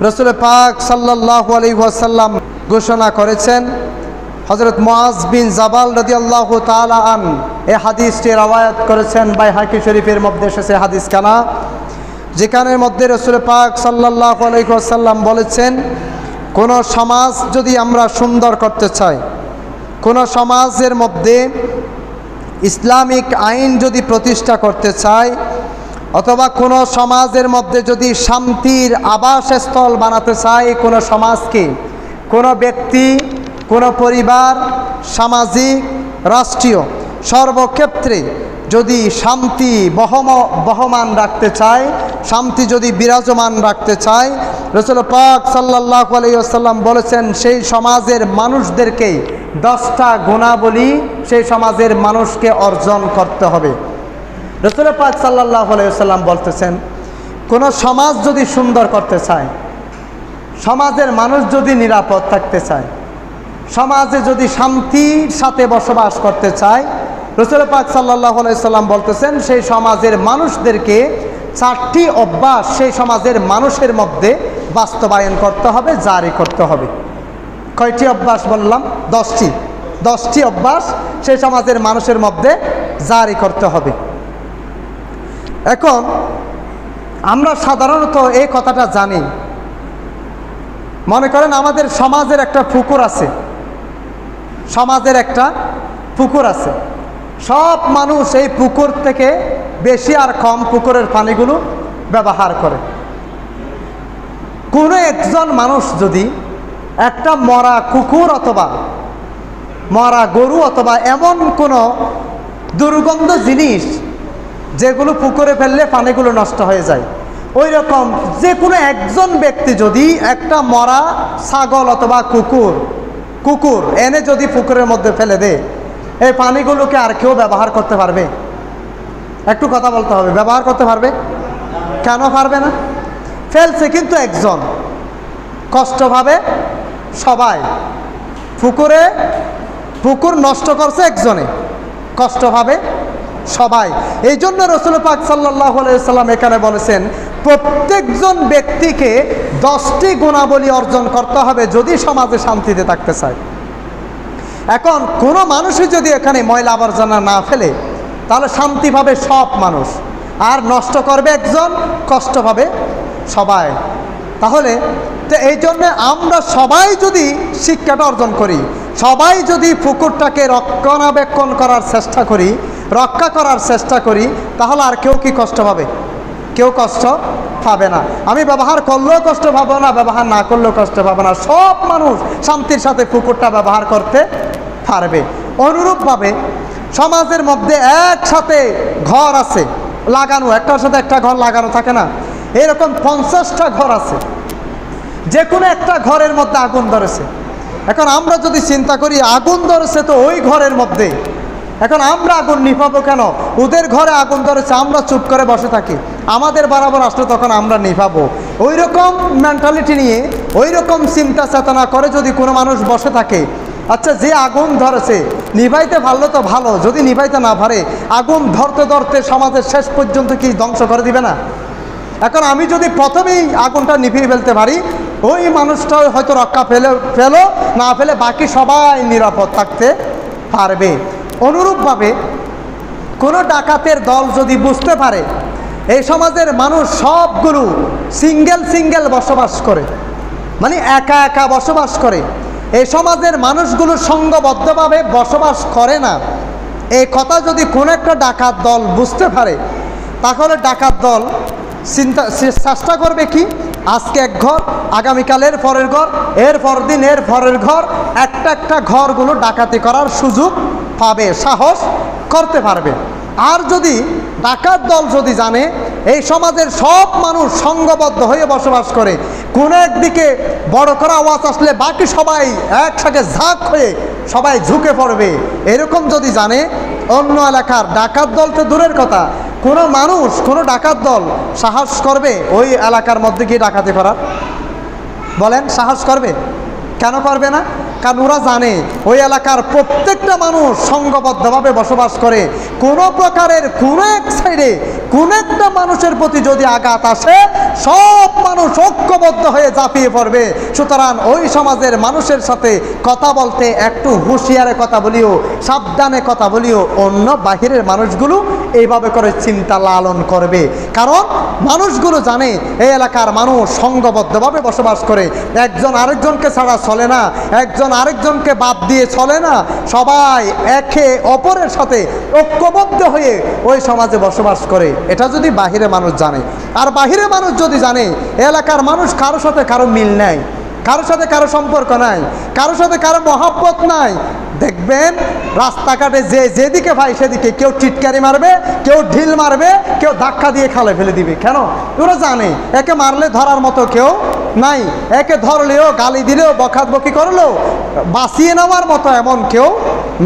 রাসূল পাক সাল্লাল্লাহু আলাইহি ওয়াসাল্লাম ঘোষণা করেছেন। হযরত মুআজ বিন জাবাল রাদিয়াল্লাহু তাআলা আন এই হাদিসটি রওয়ায়াত করেছেন, বাইহাকি শরীফের মধ্যে এসেছে হাদিস কানা, যেখানের মধ্যে রাসূল পাক সাল্লাল্লাহু আলাইহি ওয়াসাল্লাম বলেছেন, কোন সমাজ যদি আমরা সুন্দর করতে চাই, কোন সমাজের মধ্যে ইসলামিক আইন যদি প্রতিষ্ঠা করতে চাই, অথবা কোনো সমাজের মধ্যে যদি শান্তির আবাসস্থল বানাতে চাই, কোনো সমাজকে, কোনো ব্যক্তি, কোনো পরিবার, সামাজিক, রাষ্ট্রীয় সর্বক্ষেত্রে যদি শান্তি বহমান রাখতে চায়, শান্তি যদি বিরাজমান রাখতে চায়, রাসূল পাক সাল্লাল্লাহু আলাইহি ওয়াসাল্লাম বলেছেন সেই সমাজের মানুষদেরকে 10টা গুণাবলী সেই সমাজের মানুষকে অর্জন করতে হবে। রাসূল পাক সাল্লাল্লাহু আলাইহি ওয়াসাল্লাম বলতেছেন, কোন সমাজ যদি সুন্দর করতে চায়, সমাজের মানুষ যদি নিরাপদ থাকতে চায়, সমাজে যদি শান্তির সাথে বসবাস করতে চায়, রাসূল পাক সাল্লাল্লাহু আলাইহি ওয়াসাল্লাম বলতেছেন সেই সমাজের মানুষদেরকে 4টি অভ্যাস সেই সমাজের মানুষের মধ্যে বাস্তবায়ন করতে হবে, জারি করতে হবে। কয়টি অভ্যাস বললাম? 10টি অভ্যাস সেই সমাজের মানুষের মধ্যে জারি করতে হবে। এখন আমরা সাধারণত এই কথাটা জানি, মনে করেন আমাদের সমাজের একটা পুকুর আছে, সমাজের একটা পুকুর আছে, সব মানুষ এই পুকুর থেকে বেশি আর কম পুকুরের পানিগুলো ব্যবহার করে। কোনো একজন মানুষ যদি একটা মরা কুকুর অথবা মরা গরু অথবা এমন কোনো দুর্গন্ধ জিনিস যেগুলো পুকুরে ফেললে পানিগুলো নষ্ট হয়ে যায়, ওই রকম যে কোনো একজন ব্যক্তি যদি একটা মরা ছাগল অথবা কুকুর এনে যদি পুকুরের মধ্যে ফেলে দেয়, এই পানিগুলোকে আর কেউ ব্যবহার করতে পারবে? একটু কথা বলতে হবে, ব্যবহার করতে পারবে? কেন পারবে না? ফেলছে কিন্তু একজন, কষ্ট পাবে সবাই। পুকুর নষ্ট করছে একজনে, কষ্ট পাবে সবাই। এই জন্য রাসূল পাক সাল্লাল্লাহু আলাইহি ওয়াসাল্লাম এখানে বলেছেন প্রত্যেকজন ব্যক্তিকে 10টি গুণাবলী অর্জন করতে হবে যদি সমাজে শান্তিতে থাকতে চায়। এখন কোনো মানুষই যদি এখানে ময়লা আবর্জনা না ফেলে, তাহলে শান্তি পাবে সব মানুষ, আর নষ্ট করবে একজন, কষ্ট পাবে সবাই। তাহলে তো এই জন্য আমরা সবাই যদি শিক্ষাটা অর্জন করি, সবাই যদি পুকুরটাকে রক্ষণাবেক্ষণ করার চেষ্টা করি, রক্ষা করার চেষ্টা করি, তাহলে আর কেউ কি কষ্ট পাবে? কেউ কষ্ট পাবে না। আমি ব্যবহার করলেও কষ্ট পাবো না, ব্যবহার না করলেও কষ্ট পাবো না, সব মানুষ শান্তির সাথে পুকুরটা ব্যবহার করতে পারবে। অনুরূপভাবে সমাজের মধ্যে একসাথে ঘর আছে লাগানো, একটার সাথে একটা ঘর লাগানো থাকে না, এরকম 50টা ঘর আছে, যে কোনো একটা ঘরের মধ্যে আগুন ধরেছে। এখন আমরা যদি চিন্তা করি আগুন ধরেছে তো ওই ঘরের মধ্যে, এখন আমরা আগুন নিভাবো কেন? ওদের ঘরে আগুন ধরেছে, আমরা চুপ করে বসে থাকি, আমাদের বরাবর আসলে তখন আমরা নিভাবো। ওই রকম মেন্টালিটি নিয়ে, ওই রকম চিন্তা চেতনা করে যদি কোনো মানুষ বসে থাকে, আচ্ছা যে আগুন ধরেছে নিভাইতে পারলো তো ভালো, যদি নিভাইতে না পারে আগুন ধরতে ধরতে সমাজের শেষ পর্যন্ত কি ধ্বংস করে দিবে না? এখন আমি যদি প্রথমেই আগুনটা নিভিয়ে ফেলতে পারি, ওই মানুষটা হয়তো রক্ষা ফেলো না ফেলে বাকি সবাই নিরাপদ থাকতে পারবে। অনুরূপভাবে কোনো ডাকাতের দল যদি বুঝতে পারে এই সমাজের মানুষ সবগুলো সিঙ্গেল বসবাস করে, মানে একা একা বসবাস করে, এই সমাজের মানুষগুলো সংঘবদ্ধভাবে বসবাস করে না, এই কথা যদি কোনো একটা ডাকাত দল বুঝতে পারে, তাহলে ডাকাত দল চেষ্টা করবে কি, আজকে এক ঘর, আগামীকালের পরের ঘর, এর পরের দিন এর পরের ঘর, একটা ঘরগুলো ডাকাতি করার সুযোগ পাবে, সাহস করতে পারবে। আর যদি ডাকাত দল যদি জানে এই সমাজের সব মানুষ সংঘবদ্ধ হয়ে বসবাস করে, কোনো একদিকে বড় করা আওয়াজ আসলে বাকি সবাই একসাথে ঝাঁক হয়ে সবাই ঝুঁকে পড়বে, এরকম যদি জানে, অন্য এলাকার ডাকাত দল তো দূরের কথা, কোনো মানুষ, কোনো ডাকাত দল সাহস করবে ওই এলাকার মধ্যে গিয়ে ডাকাতি করার? বলেন সাহস করবে? কেন করবে না? কারণ ওরা জানে ওই এলাকার প্রত্যেকটা মানুষ সংঘবদ্ধভাবে বসবাস করে, কোনো প্রকারের কোনো এক সাইডে কোন একটা মানুষের প্রতি যদি আঘাত আসে সব মানুষ ঐক্যবদ্ধ হয়ে ঝাঁপিয়ে পড়বে। সুতরাং ওই সমাজের মানুষের সাথে কথা বলতে একটু হুঁশিয়ারে কথা বলিও, সাবধানে কথা বলিও, অন্য বাহিরের মানুষগুলো এইভাবে করে চিন্তা লালন করবে। কারণ মানুষগুলো জানে এই এলাকার মানুষ সংঘবদ্ধভাবে বসবাস করে, একজন আরেকজনকে ছাড়া চলে না, একজন আরেকজনকে বাদ দিয়ে চলে না, সবাই একে অপরের সাথে ঐক্যবদ্ধ হয়ে ওই সমাজে বসবাস করে। এটা যদি বাহিরে মানুষ জানে, আর বাহিরে মানুষ যদি জানে এলাকার মানুষ কারোর সাথে কারো মিল নাই, কারোর সাথে কারো সম্পর্ক নাই, কারোর সাথে কারো মহাব্বত নাই, দেখবেন রাস্তাঘাটে যেদিকে ভাই সেদিকে কেউ টিটকারি মারবে, কেউ ঢিল মারবে, কেউ ধাক্কা দিয়ে খালে ফেলে দিবে। কেন? ওরা জানে একে মারলে ধরার মতো কেউ নাই, একে ধরলেও গালি দিলেও বকাবকি করলেও বাঁচিয়ে নেওয়ার মতো এমন কেউ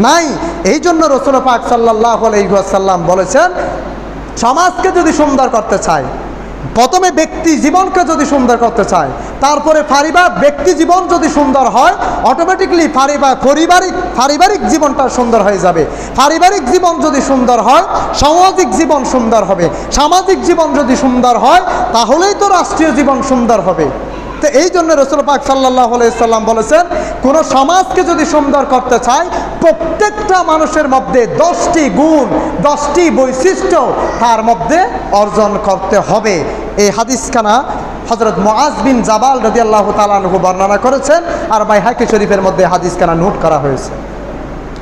নাই। এই জন্য রাসূল পাক সাল্লাল্লাহু আলাইহি ওয়াসাল্লাম বলেছেন, সমাজকে যদি সুন্দর করতে চায়, প্রথমে ব্যক্তি জীবনকে যদি সুন্দর করতে চায়, তারপরে ব্যক্তি জীবন যদি সুন্দর হয়, অটোমেটিকলি পারিবারিক জীবনটা সুন্দর হয়ে যাবে। পারিবারিক জীবন যদি সুন্দর হয়, সামাজিক জীবন সুন্দর হবে। সামাজিক জীবন যদি সুন্দর হয়, তাহলেই তো রাষ্ট্রীয় জীবন সুন্দর হবে। তো এই জন্য রাসূল পাক সাল্লাল্লাহু আলাইহি সাল্লাম বলেছেন, কোন সমাজকে যদি সুন্দর করতে চায়, প্রত্যেকটা মানুষের মধ্যে 10টি গুণ, 10টি বৈশিষ্ট্য তার মধ্যে অর্জন করতে হবে। এই হাদিসখানা হযরত মুআজ বিন জাবাল রাদিয়াল্লাহু তাআলা আনহু বর্ণনা করেছেন, আর বাইহাকি শরীফের মধ্যে হাদিসখানা নোট করা হয়েছে।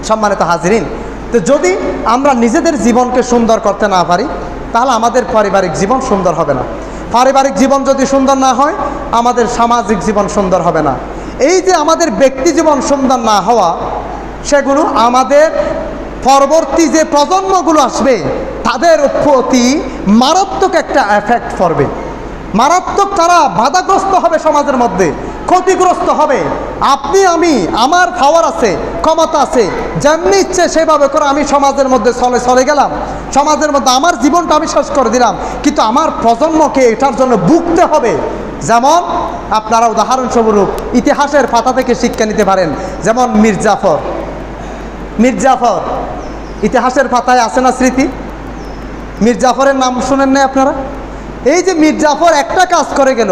সম্মানিত হাজিরিন, তো যদি আমরা নিজেদের জীবনকে সুন্দর করতে না পারি, তাহলে আমাদের পারিবারিক জীবন সুন্দর হবে না। পারিবারিক জীবন যদি সুন্দর না হয়, আমাদের সামাজিক জীবন সুন্দর হবে না। এই যে আমাদের ব্যক্তি জীবন সুন্দর না হওয়া, সেগুলো আমাদের পরবর্তী যে প্রজন্মগুলো আসবে তাদের প্রতি মারাত্মক একটা এফেক্ট পড়বে। মারাত্মক তারা বাধাগ্রস্ত হবে, সমাজের মধ্যে ক্ষতিগ্রস্ত হবে। আপনি আমি, আমার পাওয়ার আছে, ক্ষমতা আছে, যেমনি ইচ্ছে সেভাবে করে আমি সমাজের মধ্যে চলে গেলাম, সমাজের মধ্যে আমার জীবনটা আমি শেষ করে দিলাম, কিন্তু আমার প্রজন্মকে এটার জন্য ভুগতে হবে। যেমন আপনারা উদাহরণস্বরূপ ইতিহাসের পাতা থেকে শিক্ষা নিতে পারেন। যেমন মীর জাফর ইতিহাসের পাতায় আছে না স্মৃতি? মীর জাফরের নাম শুনেন না আপনারা? এই যে মীর জাফর একটা কাজ করে গেল,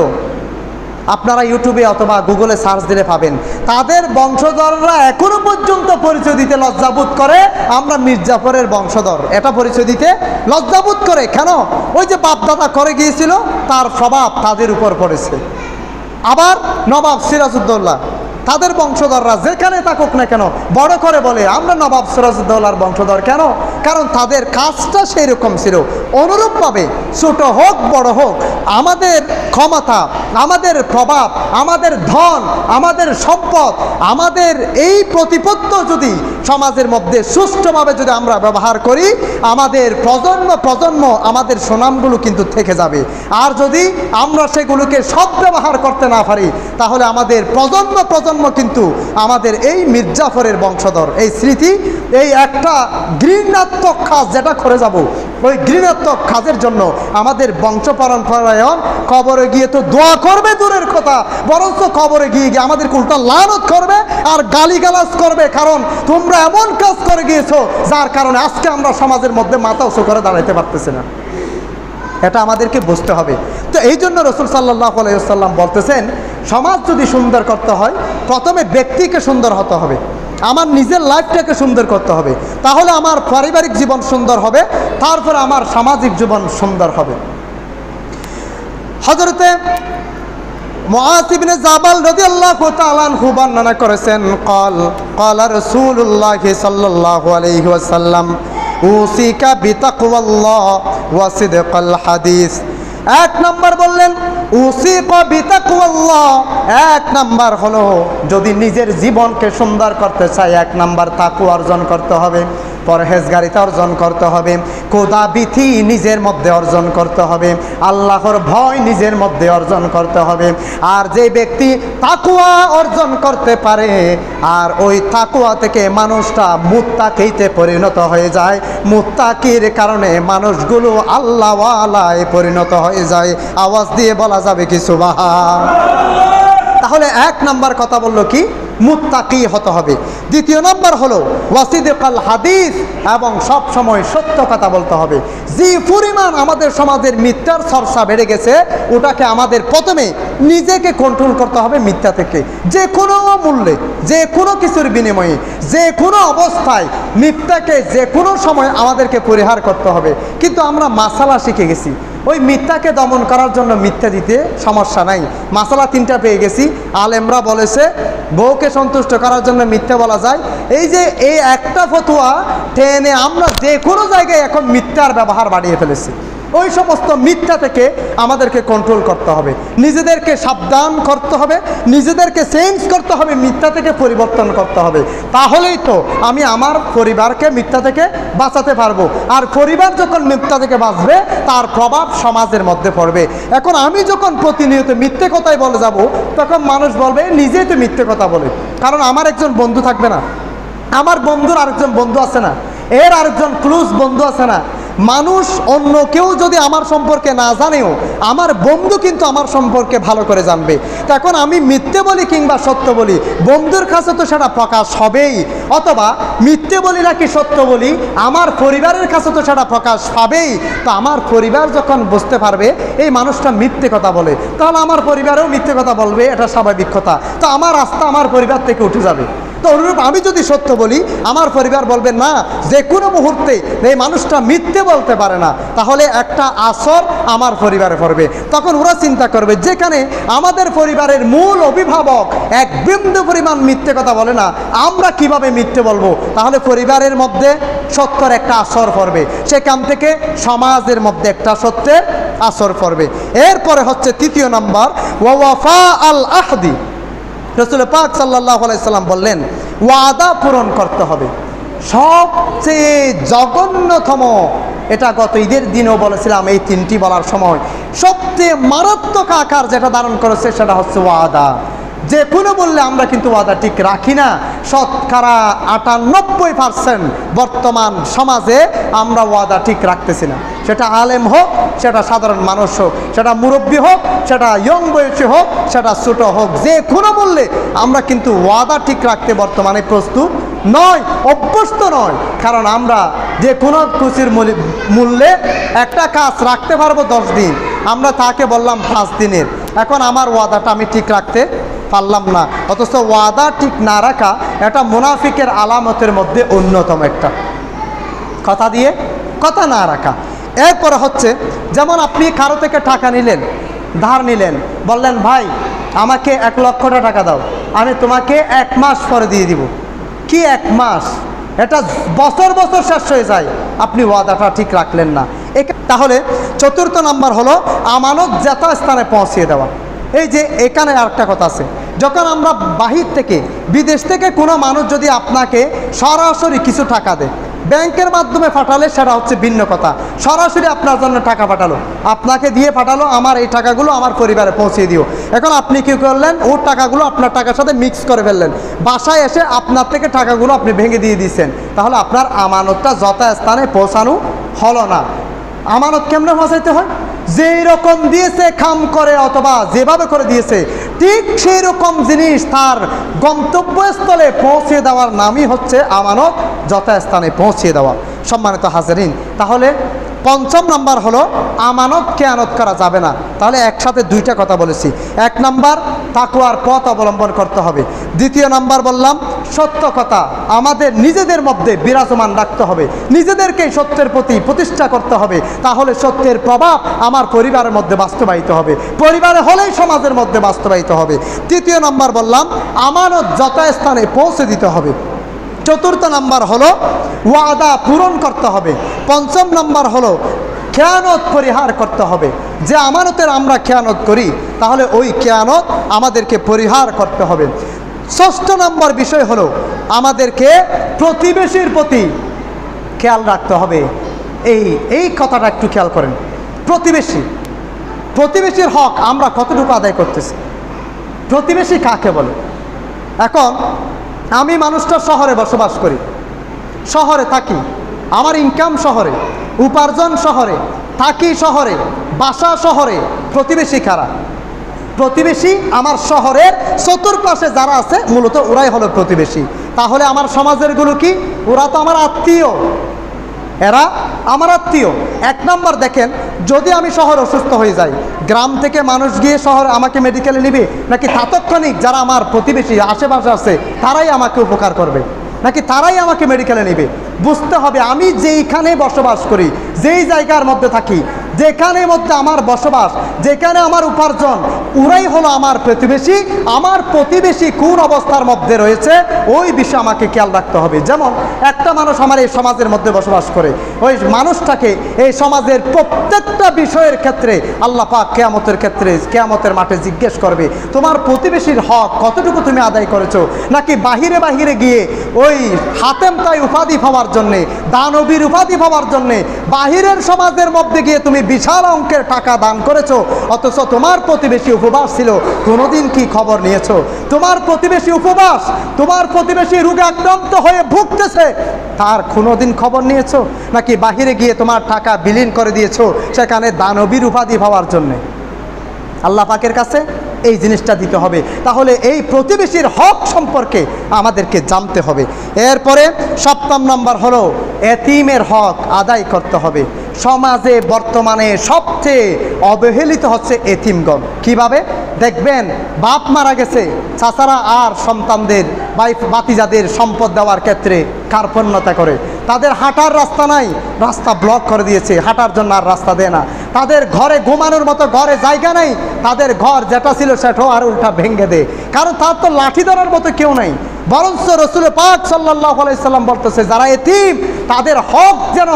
আপনারা ইউটিউবে অথবা গুগলে সার্চ দিলে পাবেন, তাদের বংশধররা এখনো পর্যন্ত পরিচয় দিতে লজ্জাবোধ করে আমরা মীর জাফরের বংশধর, এটা পরিচয় দিতে লজ্জাবোধ করে। কেন? ওই যে বাপদাদা করে গিয়েছিল, তার স্বভাব তাদের উপর পড়েছে। আবার নবাব সিরাজউদ্দৌলা, তাদের বংশধররা যেখানে থাকুক না কেন বড় করে বলে আমরা নবাব সিরাজউদ্দৌলার বংশধর। কেন? কারণ তাদের কাজটা সেই রকম ছিল। অনুরূপভাবে ছোট হোক বড় হোক, আমাদের ক্ষমতা, আমাদের প্রভাব, আমাদের ধন, আমাদের সম্পদ, আমাদের এই প্রতিপত্তি যদি সমাজের মধ্যে সুষ্ঠুভাবে যদি আমরা ব্যবহার করি, আমাদের প্রজন্ম আমাদের সুনামগুলো কিন্তু থেকে যাবে। আর যদি আমরা সেগুলোকে সদ্ব্যবহার করতে না পারি, তাহলে আমাদের প্রজন্ম কিন্তু আমাদের এই মীর জাফরের বংশধর। এই স্মৃতি, এই একটা ঘৃণাত্মক কাজ যেটা করে যাব, ওই ঘৃণাত্মক কাজের জন্য আমাদের বংশ পরম্পরায়ণ কবরে গিয়ে তো দোয়া করবে দূরের কথা, বরঞ্চ কবরে গিয়ে আমাদের উল্টা লানত করবে আর গালিগালাজ করবে। কারণ তোমরা এমন কাজ করে গিয়েছো যার কারণে আজকে আমরা সমাজের মধ্যে মাথা উঁচু করে দাঁড়াইতে পারতেছি না। এটা আমাদেরকে বুঝতে হবে। তো এই জন্য রাসূল সাল্লাল্লাহু আলাইহি ওয়াসাল্লাম বলতেছেন, সমাজ যদি সুন্দর করতে হয়, প্রথমে ব্যক্তিকে সুন্দর হতে হবে, আমার নিজের লাইফটাকে সুন্দর করতে হবে, তাহলে আমার পারিবারিক জীবন সুন্দর হবে, তারপরে আমার সামাজিক জীবন সুন্দর হবে। হযরতে মুআজ ইবনে জাবাল রাদিয়াল্লাহু তাআলা আনহু বর্ণনা করেছেন, ক্বালা রাসূলুল্লাহ সাল্লাল্লাহু আলাইহি ওয়াসাল্লাম, উসিকা বিতাকওয়াল্লাহ ওয়া সিদকাল হাদিস। এক নাম্বার বললেন উসিকা বিতাকওয়াল্লাহ, এক নাম্বার হলো যদি নিজের জীবনকে সুন্দর করতে চাই, এক নাম্বার তাকওয়া অর্জন করতে হবে, পরহেজগারিতা অর্জন করতে হবে, খোদাভীতি নিজের মধ্যে অর্জন করতে হবে, আল্লাহর ভয় নিজের মধ্যে অর্জন করতে হবে। আর যে ব্যক্তি তাকওয়া অর্জন করতে পারে, আর ওই তাকওয়া থেকে মানুষটা মুত্তাকিতে পরিণত হয়ে যায়, মুত্তাকির কারণে মানুষগুলো আল্লাহওয়ালায় পরিণত হয়ে যায়। আওয়াজ দিয়ে বলা যাবে কি সুবহান? তাহলে এক নাম্বার কথা বললো কি? মুত্তাকি হতে হবে। দ্বিতীয় নম্বর হলো ওয়াসিদিকাল হাদিস, এবং সব সময় সত্য কথা বলতে হবে। যে পরিমাণ আমাদের সমাজের মিথ্যার চর্চা বেড়ে গেছে, ওটাকে আমাদের প্রথমে নিজেকে কন্ট্রোল করতে হবে মিথ্যা থেকে। যে কোনো মূল্যে, যে কোনো কিছুর বিনিময়ে, যে কোনো অবস্থায় মিথ্যাকে যে কোনো সময় আমাদেরকে পরিহার করতে হবে। কিন্তু আমরা মাসালা শিখে গেছি, ওই মিথ্যাকে দমন করার জন্য মিথ্যা দিতে সমস্যা নাই, মাসালা 3টা পেয়ে গেছি। আলেমরা বলেছে বউকে সন্তুষ্ট করার জন্য মিথ্যা বলা যায়। এই যে এই একটা ফতোয়া টেনে আমরা যে কোনো জায়গায় এখন মিথ্যার ব্যবহার বাড়িয়ে ফেলেছি। ওই সমস্ত মিথ্যা থেকে আমাদেরকে কন্ট্রোল করতে হবে, নিজেদেরকে সাবধান করতে হবে, নিজেদেরকে চেঞ্জ করতে হবে, মিথ্যা থেকে পরিবর্তন করতে হবে। তাহলেই তো আমি আমার পরিবারকে মিথ্যা থেকে বাঁচাতে পারবো। আর পরিবার যখন মিথ্যা থেকে বাঁচবে, তার প্রভাব সমাজের মধ্যে পড়বে। এখন আমি যখন প্রতিনিয়ত মিথ্যে কথাই বলে যাব, তখন মানুষ বলবে নিজেই তো মিথ্যে কথা বলে। কারণ আমার একজন বন্ধু থাকবে না, আমার বন্ধুর আরেকজন বন্ধু আছে না, এর আরেকজন ক্লোজ বন্ধু আছে না। মানুষ অন্য কেউ যদি আমার সম্পর্কে না জানেও, আমার বন্ধু কিন্তু আমার সম্পর্কে ভালো করে জানবে। তখন আমি মিথ্যে বলি কিংবা সত্য বলি, বন্ধুর কাছে তো সেটা প্রকাশ হবেই। অথবা মিথ্যে বলি নাকি সত্য বলি, আমার পরিবারের কাছে তো সেটা প্রকাশ পাবেই। তো আমার পরিবার যখন বুঝতে পারবে এই মানুষটা মিথ্যে কথা বলে, তাহলে আমার পরিবারেও মিথ্যে কথা বলবে, এটা স্বাভাবিক কথা। তো আমার রাস্তা আমার পরিবার থেকে উঠে যাবে। তো অনুরূপ আমি যদি সত্য বলি, আমার পরিবার বলবে না, যে কোনো মুহূর্তে এই মানুষটা মিথ্যে বলতে পারে না, তাহলে একটা আসর আমার পরিবারে পড়বে। তখন ওরা চিন্তা করবে, যেখানে আমাদের পরিবারের মূল অভিভাবক এক বিন্দু পরিমাণ মিথ্যে কথা বলে না, আমরা কিভাবে মিথ্যে বলবো? তাহলে পরিবারের মধ্যে সত্যের একটা আসর পড়বে, সেখান থেকে সমাজের মধ্যে একটা সত্যের আসর পড়বে। এরপরে হচ্ছে 3য় নম্বর, ওয়াফা আল আহদি। রাসূল পাক সাল্লাল্লাহু আলাইহি সাল্লাম বললেন, ওয়াদা পূরণ করতে হবে। সবচেয়ে জঘন্যতম, এটা গত ঈদের দিনও বলেছিলাম, এই 3টি বলার সময় সবচেয়ে মারাত্মক আকার যেটা ধারণ করেছে সেটা হচ্ছে ওয়াদা। যে কোনো বললে আমরা কিন্তু ওয়াদা ঠিক রাখি না। শতকরা 98% বর্তমান সমাজে আমরা ওয়াদা ঠিক রাখতেছি না। সেটা আলেম হোক, সেটা সাধারণ মানুষ হোক, সেটা মুরব্বী হোক, সেটা ইয়ং বয়সী হোক, সেটা ছোট হোক, যে কোনো বললে আমরা কিন্তু ওয়াদা ঠিক রাখতে বর্তমানে প্রস্তুত নয়, অভ্যস্ত নয়। কারণ আমরা যে কোনো কিছুর মূল্যে একটা কাজ রাখতে পারবো 10 দিন, আমরা তাকে বললাম 5 দিনের। এখন আমার ওয়াদাটা আমি ঠিক রাখতে পারলাম না। অথচ ওয়াদা ঠিক না রাখা এটা মুনাফিকের আলামতের মধ্যে অন্যতম একটা, কথা দিয়ে কথা না রাখা। এরপরে হচ্ছে, যেমন আপনি কারো থেকে টাকা নিলেন, ধার নিলেন, বললেন ভাই আমাকে 1 লক্ষ টাকা দাও, আমি তোমাকে 1 মাস পরে দিয়ে দিব। কি 1 মাস? এটা বছর বছর শেষ হয়ে যায়, আপনি ওয়াদাটা ঠিক রাখলেন না। তাহলে 4র্থ নাম্বার হলো আমানত যথাস্থানে পৌঁছিয়ে দেওয়া। এই যে এখানে আরেকটা কথা আছে, যখন আমরা বাহির থেকে, বিদেশ থেকে কোনো মানুষ যদি আপনাকে সরাসরি কিছু টাকা দেয়, ব্যাংকের মাধ্যমে পাঠালে সেটা হচ্ছে ভিন্ন কথা। সরাসরি আপনার জন্য টাকা পাঠালো, আপনাকে দিয়ে পাঠালো, আমার এই টাকাগুলো আমার পরিবারে পৌঁছে দিও। এখন আপনি কী করলেন, ওর টাকাগুলো আপনার টাকার সাথে মিক্স করে ফেললেন, বাসায় এসে আপনার থেকে টাকাগুলো আপনি ভেঙে দিয়ে দিয়েছেন। তাহলে আপনার আমানতটা যথাস্থানে পৌঁছানো হলো না। আমানত কেমনে পৌঁছাইতে হয়? যেই রকম দিয়েছে খাম করে, অথবা যেভাবে করে দিয়েছে ঠিক সেই রকম জিনিস তার গন্তব্যস্থলে পৌঁছে দেওয়ার নামই হচ্ছে আমানত যথাস্থানে পৌঁছে দেওয়া। সম্মানিত হাজিরিন, তাহলে 5ম নাম্বার হলো আমানত খেয়ানত করা যাবে না। তাহলে একসাথে 2টা কথা বলেছি। 1 নাম্বার তাকওয়ার পথ অবলম্বন করতে হবে। 2য় নাম্বার বললাম সত্য কথা আমাদের নিজেদের মধ্যে বিরাজমান রাখতে হবে, নিজেদেরকে সত্যের প্রতি প্রতিষ্ঠা করতে হবে। তাহলে সত্যের প্রভাব আমার পরিবারের মধ্যে বাস্তবায়িত হবে, পরিবারে হলেই সমাজের মধ্যে বাস্তবায়িত হবে। 3য় নাম্বার বললাম আমানত যথাস্থানে পৌঁছে দিতে হবে। 4র্থ নাম্বার হলো ওয়াদা পূরণ করতে হবে। 5ম নাম্বার হলো খেয়ানত পরিহার করতে হবে। যে আমানতের আমরা খেয়ানত করি, তাহলে ওই খেয়ানত আমাদেরকে পরিহার করতে হবে। 6ষ্ঠ নাম্বার বিষয় হলো আমাদেরকে প্রতিবেশীর প্রতি খেয়াল রাখতে হবে। এই কথাটা একটু খেয়াল করেন। প্রতিবেশীর হক আমরা কতটুকু আদায় করতেছি? প্রতিবেশী কাকে বলে? এখন আমি মানুষটা শহরে বসবাস করি, শহরে থাকি, আমার ইনকাম শহরে, উপার্জন শহরে, থাকি শহরে, বাসা শহরে। প্রতিবেশী কারা? প্রতিবেশী আমার শহরের চতুর্পাশে যারা আছে মূলত ওরাই হলো প্রতিবেশী। তাহলে আমার সমাজের গুলো কি? ওরা তো আমার আত্মীয়, এরা আমার আত্মীয়। এক নম্বর দেখেন, যদি আমি শহর অসুস্থ হয়ে যাই, গ্রাম থেকে মানুষ গিয়ে শহর আমাকে মেডিকেলে নিবে, নাকি তাৎক্ষণিক যারা আমার প্রতিবেশী আশেপাশে আছে তারাই আমাকে উপকার করবে, নাকি তারাই আমাকে মেডিকেলে নেবে? বুঝতে হবে আমি যেইখানে বসবাস করি, যেই জায়গার মধ্যে থাকি, যেখানে মধ্যে আমার বসবাস, যেখানে আমার উপার্জন, ওরাই হলো আমার প্রতিবেশী। আমার প্রতিবেশী কোন অবস্থার মধ্যে রয়েছে ওই বিষয়ে আমাকে খেয়াল রাখতে হবে। যেমন একটা মানুষ আমার এই সমাজের মধ্যে বসবাস করে, ওই মানুষটাকে এই সমাজের প্রত্যেকটা বিষয়ের ক্ষেত্রে আল্লাহ পাক কিয়ামতের ক্ষেত্রে, কিয়ামতের মাঠে জিজ্ঞেস করবে তোমার প্রতিবেশীর হক কতটুকু তুমি আদায় করেছো, নাকি বাহিরে বাহিরে গিয়ে ওই হাতেম তাই উপাধি পাওয়ার জন্যে, দানবীর উপাধি পাওয়ার জন্যে বাহিরের সমাজের মধ্যে গিয়ে তুমি বিশাল অঙ্কের টাকা দান করেছো, অথচ তোমার প্রতিবেশী উপবাস ছিল, কোনোদিন কি খবর নিয়েছো? তোমার প্রতিবেশী উপবাস, তোমার প্রতিবেশী রোগে আক্রান্ত হয়ে ভুগতেছে, তার কোনোদিন খবর নিয়েছো? নাকি বাহিরে গিয়ে তোমার টাকা বিলীন করে দিয়েছো সেখানে দানবীর উপাধি পাওয়ার জন্যে? আল্লাহ পাকের কাছে এই জিনিসটা দিতে হবে। তাহলে এই প্রতিবেশীর হক সম্পর্কে আমাদেরকে জানতে হবে। এরপরে 7 নম্বর হলো এতিমের হক আদায় করতে হবে। সমাজে বর্তমানে সবচেয়ে অবহেলিত হচ্ছে এতিমগণ। কিভাবে? দেখবেন বাপ মারা গেছে, চাচারা আর সন্তানদের বাতিজাদের সম্পদ দেওয়ার ক্ষেত্রে কার্পণ্যতা করে, তাদের হাঁটার রাস্তা নাই, রাস্তা ব্লক করে দিয়েছে, হাঁটার জন্য আর রাস্তা দেয় না, তাদের ঘরে ঘুমানোর মতো ঘরে জায়গা নেই, তাদের ঘর যেটা ছিল সেটাও আর উল্টা ভেঙে দেয়, কারণ তার তো লাঠি ধরার মতো কেউ নাই। বরঞ্চ রাসূল পাক সাল্লাল্লাহু আলাইহি সাল্লাম বলতেছে যারা এতিম তাদের হক যেন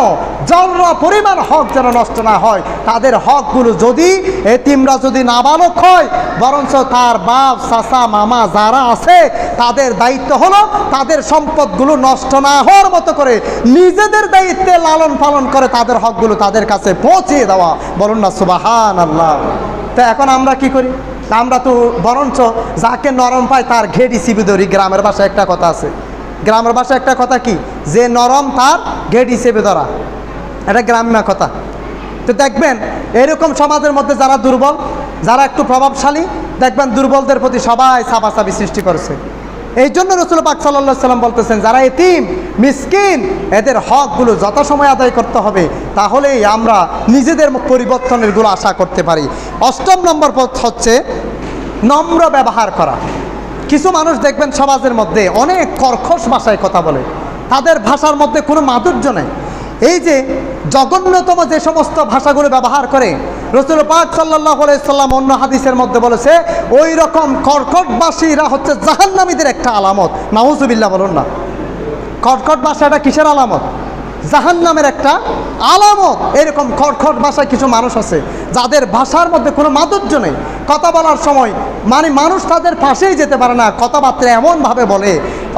জলরা পরিমাণ হক যেন নষ্ট না হয়। তাদের হকগুলো যদি এতিমরা যদি নাবালক হয়, বরঞ্চ তার বাপ চাচা মামা যারা আছে তাদের দায়িত্ব হলো তাদের সম্পদগুলো নষ্ট না হওয়ার মতো করে নিজেদের দায়িত্বে লালন পালন করে তাদের হকগুলো তাদের কাছে পৌঁছে দেওয়া। বলুন না সুবহানাল্লাহ। তো এখন আমরা কি করি? আমরা তো বরঞ্চ যাকে নরম পায় তার ঘেড়ি চিবি ধরি। গ্রামের ভাষায় একটা কথা আছে, গ্রামের ভাষায় একটা কথা কি, যে নরম তার ঘেড়ি চেপে ধরা, এটা গ্রাম্য কথা। তো দেখবেন এরকম সমাজের মধ্যে যারা দুর্বল, যারা একটু প্রভাবশালী, দেখবেন দুর্বলদের প্রতি সবাই চাপাচাপি সৃষ্টি করেছে। এই জন্য রাসূল পাক সাল্লাল্লাহু আলাইহি সাল্লাম বলতেছেন যারা এতিম মিসকিন এদের হকগুলো যথাসময়ে আদায় করতে হবে, তাহলেই আমরা নিজেদের পরিবর্তনের গুলো আশা করতে পারি। 8 নম্বর পথ হচ্ছে নম্র ব্যবহার করা। কিছু মানুষ দেখবেন সমাজের মধ্যে অনেক কর্কশ ভাষায় কথা বলে, তাদের ভাষার মধ্যে কোনো মাধুর্য নেই। এই যে জঘন্যতম যে সমস্ত ভাষাগুলো ব্যবহার করে, রাসূল পাক সাল্লাল্লাহু আলাইহি সাল্লাম অন্য হাদিসের মধ্যে বলেছে ওই রকম কর্কটবাসীরা হচ্ছে জাহান্নামীদের একটা আলামত। নাউজুবিল্লাহ বলুন না। কর্কট ভাষাটা কিসের আলামত? জাহান্নামের একটা আলামত। এরকম খটখট ভাষায় কিছু মানুষ আছে যাদের ভাষার মধ্যে কোনো মাধুর্য নেই, কথা বলার সময় মানে মানুষ তাদের পাশেই যেতে পারে না, কথাবার্তা এমনভাবে বলে।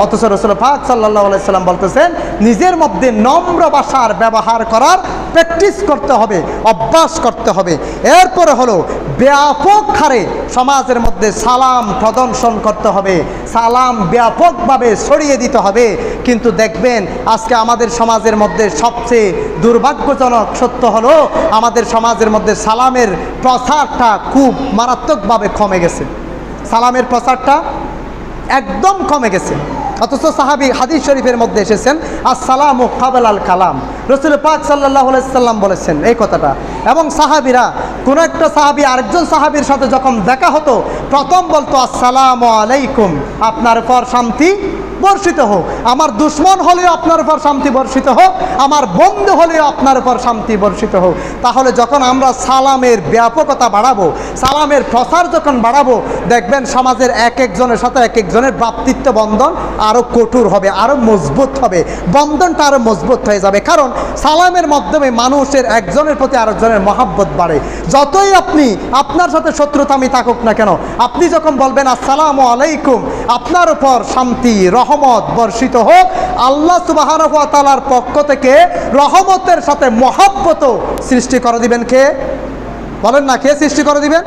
অথচ রাসূল পাক সাল্লাল্লাহু আলাইহি সাল্লাম বলতেছেন নিজের মধ্যে নম্র ভাষার ব্যবহার করার প্র্যাকটিস করতে হবে, অভ্যাস করতে হবে। এরপরে হলো ব্যাপক হারে সমাজের মধ্যে সালাম প্রদর্শন করতে হবে, সালাম ব্যাপকভাবে ছড়িয়ে দিতে হবে। কিন্তু দেখবেন আজকে আমাদের সমাজের মধ্যে সবচেয়ে দুর্ভাগ্যজনক সত্য হলো আমাদের সমাজের মধ্যে সালামের প্রচারটা খুব মারাত্মকভাবে কমে গেছে। সালামের প্রচারটা একদম কমে গেছে। অথচ সাহাবী হাদিস শরীফের মধ্যে এসেছেন আসসালামু ক্বাবলাল কালাম, রাসূল পাক সাল্লাল্লাহু আলাইহি সাল্লাম বলেছেন এই কথাটা। এবং সাহাবীরা কোনো একটা সাহাবী আরেকজন সাহাবীর সাথে যখন দেখা হতো প্রথম বলতো আসসালামু আলাইকুম, আপনার উপর শান্তি বর্ষিত হোক। আমার দুশ্মন হলেও আপনার উপর শান্তি বর্ষিত হোক, আমার বন্ধু হলেও আপনার উপর শান্তি বর্ষিত হোক। তাহলে যখন আমরা সালামের ব্যাপকতা বাড়াবো, সালামের প্রসার যখন বাড়াবো, দেখবেন সমাজের এক একজনের সাথে এক একজনের ভ্রাতৃত্ব বন্ধন আরও কঠোর হবে, আরও মজবুত হবে, বন্ধনটা আরও মজবুত হয়ে যাবে। কারণ সালামের মাধ্যমে মানুষের একজনের প্রতি আরেকজনের মহাব্বত বাড়ে। যতই আপনি আপনার সাথে শত্রুতামি থাকুক না কেন, আপনি যখন বলবেন আসসালামু আলাইকুম, আপনার উপর শান্তি রহমত বর্ষিত হোক, আল্লাহ সুবহানাহু ওয়া তাআলার পক্ষ থেকে রহমতের সাথে মহব্বত সৃষ্টি করে দিবেন। কে বলেন না? কে সৃষ্টি করে দিবেন?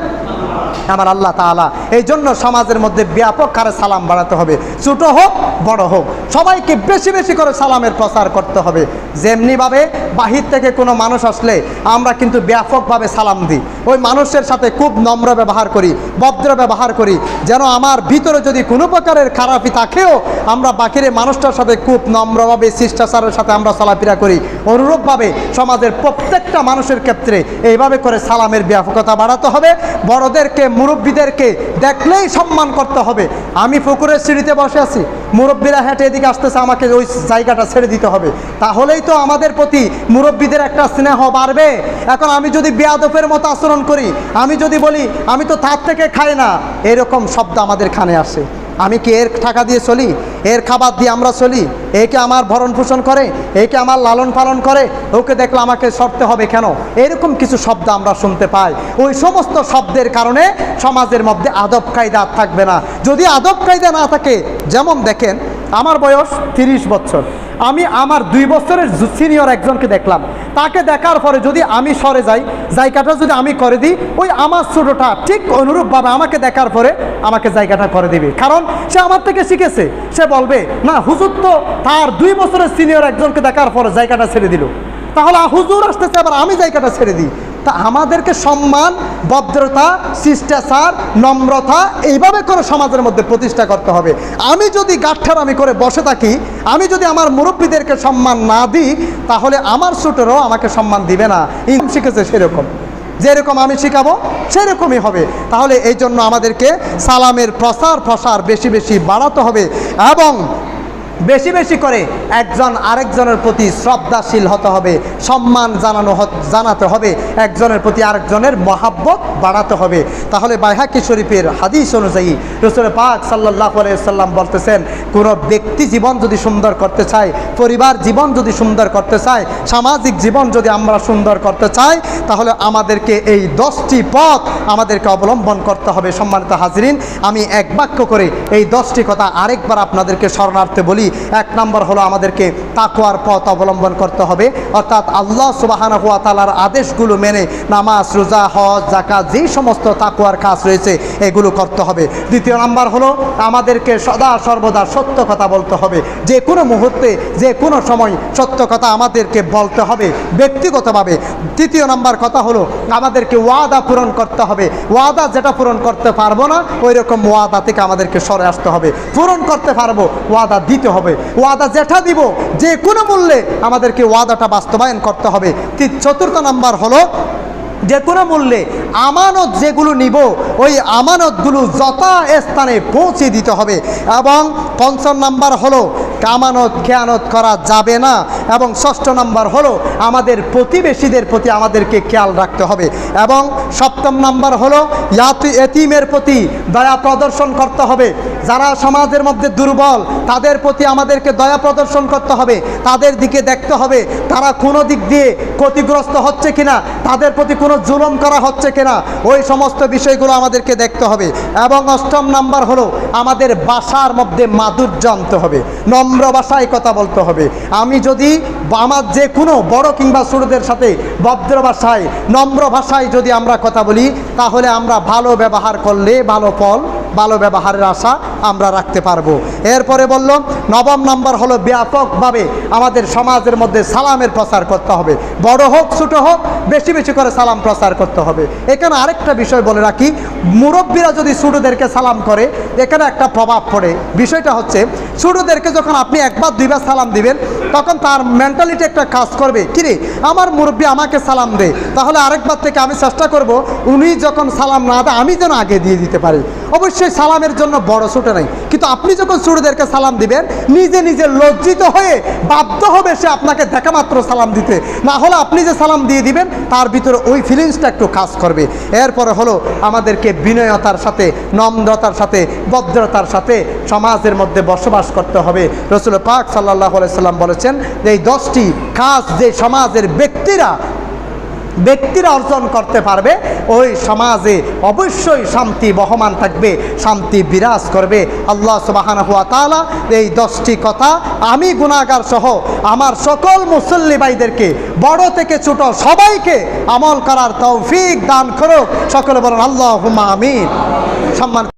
আমার আল্লাহ তাআলা। এই জন্য সমাজের মধ্যে ব্যাপক হারে সালাম বাড়াতে হবে, ছোট হোক বড় হোক, সবাইকে বেশি বেশি করে সালামের প্রচার করতে হবে। যেমনিভাবে বাহির থেকে কোনো মানুষ আসলে আমরা কিন্তু ব্যাপকভাবে সালাম দিই, ওই মানুষের সাথে খুব নম্র ব্যবহার করি, ভদ্র ব্যবহার করি, যেন আমার ভিতরে যদি কোনো প্রকারের খারাপই থাকেও আমরা বাকিরে মানুষটার সাথে খুব নম্রভাবে শিষ্টাচারের সাথে আমরা চলাফেরা করি। অনুরূপভাবে সমাজের প্রত্যেকটা মানুষের ক্ষেত্রে এইভাবে করে সালামের ব্যাপকতা বাড়াতে হবে। বড়দেরকে মুরব্বীদেরকে দেখলেই সম্মান করতে হবে। আমি পুকুরের সিঁড়িতে বসে আছি, মুরব্বীরা হেঁটে এদিকে আসতেছে, আমাকে ওই জায়গাটা ছেড়ে দিতে হবে, তাহলেই তো আমাদের প্রতি মুরব্বীদের একটা স্নেহ বাড়বে। এখন আমি যদি বেয়াদবের মতো আচরণ করি, আমি যদি বলি আমি তো তার থেকে খাই না, এরকম শব্দ আমাদের কানে আসে। আমি কি এর টাকা দিয়ে চলি, এর খাবার দিয়ে আমরা চলি, একে আমার ভরণ পোষণ করে, একে আমার লালন পালন করে, ওকে দেখলে আমাকে সরতে হবে কেন, এরকম কিছু শব্দ আমরা শুনতে পাই। ওই সমস্ত শব্দের কারণে সমাজের মধ্যে আদব কায়দা থাকবে না। যদি আদব কায়দা না থাকে, যেমন দেখেন আমার বয়স 30 বছর, আমি আমার 2 বছরের সিনিয়র একজনকে দেখলাম, তাকে দেখার পরে যদি আমি সরে যাই, জায়গাটা যদি আমি করে দিই, ওই আমার ছোটোটা ঠিক অনুরূপভাবে আমাকে দেখার পরে আমাকে জায়গাটা করে দিবে, কারণ সে আমার থেকে শিখেছে। সে বলবে না, হুজুর তো তার 2 বছরের সিনিয়র একজনকে দেখার পরে জায়গাটা ছেড়ে দিল, তাহলে হুজুর আসতেছে আবার আমি জায়গাটা ছেড়ে দিই। তা আমাদেরকে সম্মান, ভদ্রতা, শিষ্টাচার, নম্রতা এইভাবে করে সমাজের মধ্যে প্রতিষ্ঠা করতে হবে। আমি যদি গাঁটঠারামি করে বসে থাকি, আমি যদি আমার মুরব্বীদেরকে সম্মান না দিই, তাহলে আমার ছোটরাও আমাকে সম্মান দিবে না। শিখেছে সেরকম, যেরকম আমি শিখাবো সেরকমই হবে। তাহলে এই জন্য আমাদেরকে সালামের প্রসার বেশি বেশি বাড়াতে হবে এবং বেশি বেশি করে একজন আরেকজনের প্রতি শ্রদ্ধাশীল হতে হবে, সম্মান জানাতে হবে, একজনের প্রতি আরেকজনের মহাব্বত বাড়াতে হবে। তাহলে বাইহাকি শরীফের হাদিস অনুযায়ী রাসূল পাক সাল্লাল্লাহু আলাইহি ওয়াসাল্লাম বলতেছেন, কোনো ব্যক্তি জীবন যদি সুন্দর করতে চায়, পরিবার জীবন যদি সুন্দর করতে চায়, সামাজিক জীবন যদি আমরা সুন্দর করতে চাই, তাহলে আমাদেরকে এই 10টি পথ আমাদেরকে অবলম্বন করতে হবে। সম্মানিত হাজিরিন, আমি এক বাক্য করে এই 10টি কথা আরেকবার আপনাদেরকে স্মরণার্থে বলি। 1 নম্বর হলো আমাদেরকে তাকওয়ার পথ অবলম্বন করতে হবে, অর্থাৎ আল্লাহ সুবহানাহু ওয়া তাআলার আদেশগুলো মেনে নামাজ, রোজা, হজ, যাকাত, যেই সমস্ত তাকওয়ার কাজ রয়েছে এগুলো করতে হবে। 2 নম্বর হলো আমাদেরকে সদা সর্বদা সত্য কথা বলতে হবে, যে কোনো মুহূর্তে যে কোনো সময় সত্য কথা আমাদেরকে বলতে হবে ব্যক্তিগতভাবে। 3 নম্বর কথা হলো আমাদেরকে ওয়াদা পূরণ করতে হবে। ওয়াদা যেটা পূরণ করতে পারবো না, ওই রকম ওয়াদা থেকে আমাদেরকে সরে আসতে হবে। পূরণ করতে পারবো, ওয়াদা দিতে হবে। ওয়াদা যেটা দিব, যে কোনো মূল্যে আমাদেরকে ওয়াদাটা বাস্তবায়ন করতে হবে। 4 নম্বর হলো যে কোনো মূল্যে আমানত যেগুলো নিব, ওই আমানতগুলো যথাস্থানে পৌঁছে দিতে হবে। এবং 5 নম্বর হলো আমানত খেয়ানত করা যাবে না। এবং 6 নম্বর হলো আমাদের প্রতিবেশীদের প্রতি আমাদেরকে খেয়াল রাখতে হবে। এবং 7 নম্বর হলো এতিমের প্রতি দয়া প্রদর্শন করতে হবে। যারা সমাজের মধ্যে দুর্বল, তাদের প্রতি আমাদেরকে দয়া প্রদর্শন করতে হবে, তাদের দিকে দেখতে হবে তারা কোনো দিক দিয়ে ক্ষতিগ্রস্ত হচ্ছে কিনা, তাদের প্রতি কোনো জুলুম করা হচ্ছে কিনা, ওই সমস্ত বিষয়গুলো আমাদেরকে দেখতে হবে। এবং 8 নম্বর হলো আমাদের ভাষার মধ্যে মাধুর্য আনতে হবে, নম্র ভাষায় কথা বলতে হবে। আমি যদি আমার যে কোনো বড় কিংবা ছোটদের সাথে ভদ্র ভাষায়, নম্র ভাষায় যদি আমরা কথা বলি, তাহলে আমরা ভালো ব্যবহার করলে ভালো ফল, ভালো ব্যবহারের আশা আমরা রাখতে পারবো। এরপরে বলল 9 নম্বর হলো ব্যাপকভাবে আমাদের সমাজের মধ্যে সালামের প্রচার করতে হবে। বড় হোক ছোট হোক, বেশি বেশি করে সালাম প্রচার করতে হবে। এখানে আরেকটা বিষয় বলে রাখি, মুরব্বীরা যদি ছোটদেরকে সালাম করে, এখানে একটা প্রভাব পড়ে। বিষয়টা হচ্ছে, ছোটদেরকে যখন আপনি 1 বার 2 বার সালাম দিবেন, তখন তার মেন্টালিটি একটা কাজ করবে, কিরে আমার মুরব্বী আমাকে সালাম দে, তাহলে আরেকবার থেকে আমি চেষ্টা করব উনি যখন সালাম না দেয় আমি যেন আগে দিয়ে দিতে পারি। অবশ্যই সালামের জন্য বড় ছোট নাই, কিন্তু আপনি যখন ছোটদেরকে সালাম দিবেন, নিজে নিজে লজ্জিত হয়ে বাধ্য হবে সে আপনাকে দেখা মাত্র সালাম দিতে, না হলে আপনি যে সালাম দিয়ে দিবেন তার ভিতরে ওই ফিলিংসটা একটু কাজ করবে। এরপরে হলো আমাদেরকে বিনয়তার সাথে, নম্রতার সাথে, ভদ্রতার সাথে সমাজের মধ্যে বসবাস করতে হবে। রাসূল পাক সাল্লাল্লাহু আলাইহি সাল্লাম বলেছেন যে এই 10টি কাজ যে সমাজের ব্যক্তিরা ব্যক্তিরা অর্জন করতে পারবে, ওই সমাজে অবশ্যই শান্তি বহমান থাকবে, শান্তি বিরাজ করবে। আল্লাহ সুবহানাহু ওয়া তাআলা এই 10টি কথা আমি গুনাহগার সহ আমার সকল মুসল্লি ভাইদেরকে, বড় থেকে ছোট সবাইকে আমল করার তৌফিক দান করুক। সকলে বলেন আল্লাহুম্মা আমিন। সম্মান